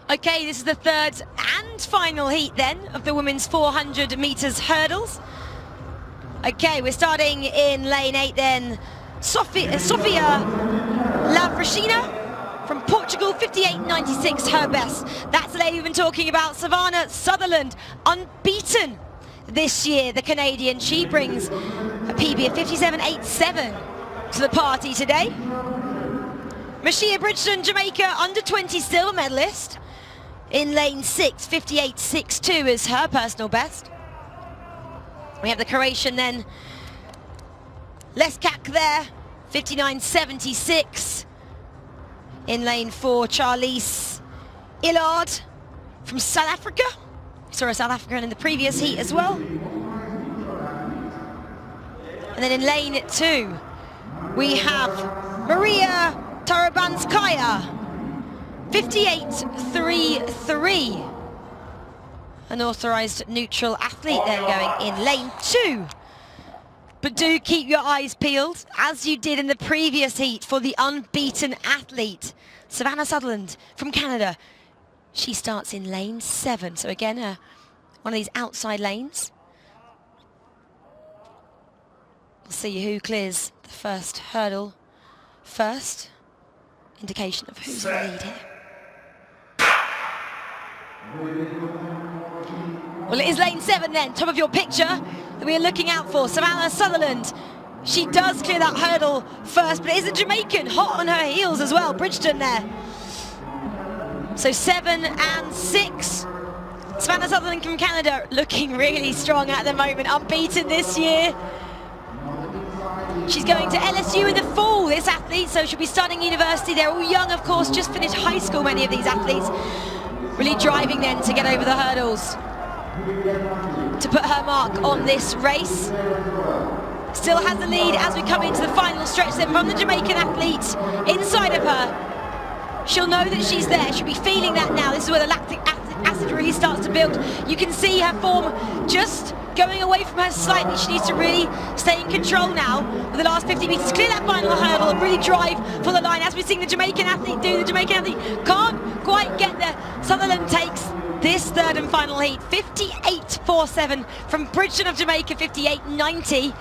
Okay, this is the third and final heat then of the women's 400 metres hurdles. Okay, we're starting in lane 8 then. Sofia Lavrashina from Portugal, 58.96, her best. That's the lady we've been talking about, Savannah Sutherland, unbeaten this year, the Canadian. She brings a PB of 57.87 to the party today. Mashia Bridgeton, Jamaica, under 20 silver medalist. In lane 6, 58.62 is her personal best. We have the Croatian then, Leskak there, 59.76. In lane 4, Charlize Illard from South Africa. We saw a South African in the previous heat as well. And then in lane 2, we have Maria Tarabanskaya, 58.33. An authorised neutral athlete then going in lane 2. But do keep your eyes peeled, as you did in the previous heat, for the unbeaten athlete, Savannah Sutherland from Canada. She starts in lane 7. So again, one of these outside lanes. We'll see who clears the first hurdle first. Indication of who's in the lead here. Well, it is lane 7 then, top of your picture, that we are looking out for. Savannah Sutherland, she does clear that hurdle first, but it is a Jamaican, hot on her heels as well, Bridgeton there. So 7 and 6. Savannah Sutherland from Canada looking really strong at the moment, unbeaten this year. She's going to LSU in the fall, this athlete, so she'll be starting university. They're all young, of course, just finished high school, many of these athletes. Really driving then to get over the hurdles to put her mark on this race. Still has the lead as we come into the final stretch then from the Jamaican athlete inside of her. She'll know that she's there, she'll be feeling that now. This is where the lactic acid really starts to build. You can see her form just going away from her slightly. She needs to really stay in control now with the last 50 metres, clear that final hurdle and really drive for the line, as we're seeing the Jamaican athlete do. The Jamaican athlete can't quite get there. Sutherland takes this third and final heat, 58.47 from Bridgeton of Jamaica, 58.90.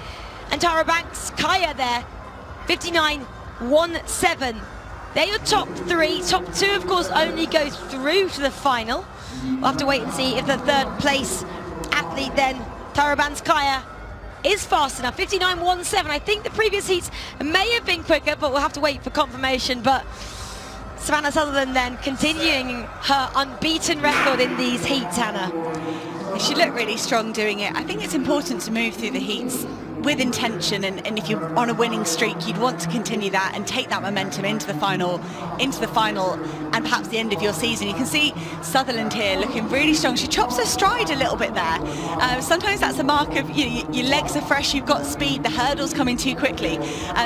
And Tara Banks, Kaya there, 59.17. They're your top 3. Top 2, of course, only go through to the final. We'll have to wait and see if the third place athlete then, Tarabanskaya, is fast enough. 59.17. I think the previous heats may have been quicker, but we'll have to wait for confirmation. But Savannah Sutherland then continuing her unbeaten record in these heats, Hannah. She looked really strong doing it. I think it's important to move through the heats with intention, and if you're on a winning streak, you'd want to continue that and take that momentum into the final, and perhaps the end of your season. You can see Sutherland here looking really strong. She chops her stride a little bit there. Sometimes that's a mark of your legs are fresh, you've got speed, the hurdle's coming too quickly.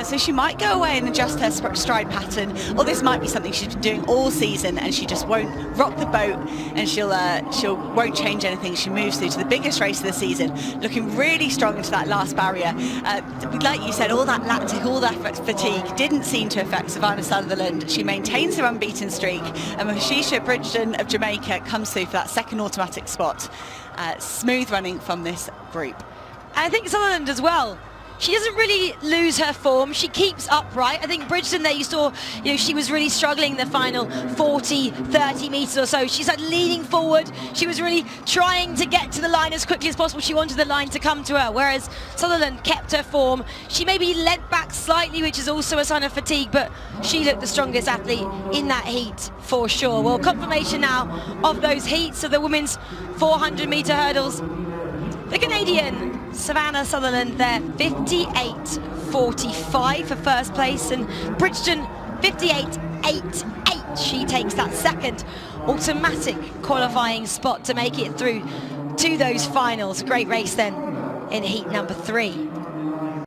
So she might go away and adjust her stride pattern, or this might be something she's been doing all season and she just won't rock the boat, and she won't change anything. She moves through to the biggest race of the season, looking really strong into that last barrier. Like you said, all that lactic, all that fatigue didn't seem to affect Savannah Sutherland. She maintains her unbeaten streak, and Mashia Bridgeton of Jamaica comes through for that second automatic spot. Smooth running from this group. And I think Sutherland as well, she doesn't really lose her form. She keeps upright. I think Bridgeton there, you saw, she was really struggling the final 40, 30 metres or so. She's like leaning forward. She was really trying to get to the line as quickly as possible. She wanted the line to come to her, whereas Sutherland kept her form. She maybe leant back slightly, which is also a sign of fatigue, but she looked the strongest athlete in that heat for sure. Well, confirmation now of those heats of the women's 400 metre hurdles. The Canadian Savannah Sutherland there, 58.45 for first place, and Bridgeton 58.88. She takes that second automatic qualifying spot to make it through to those finals. Great race then in heat number 3.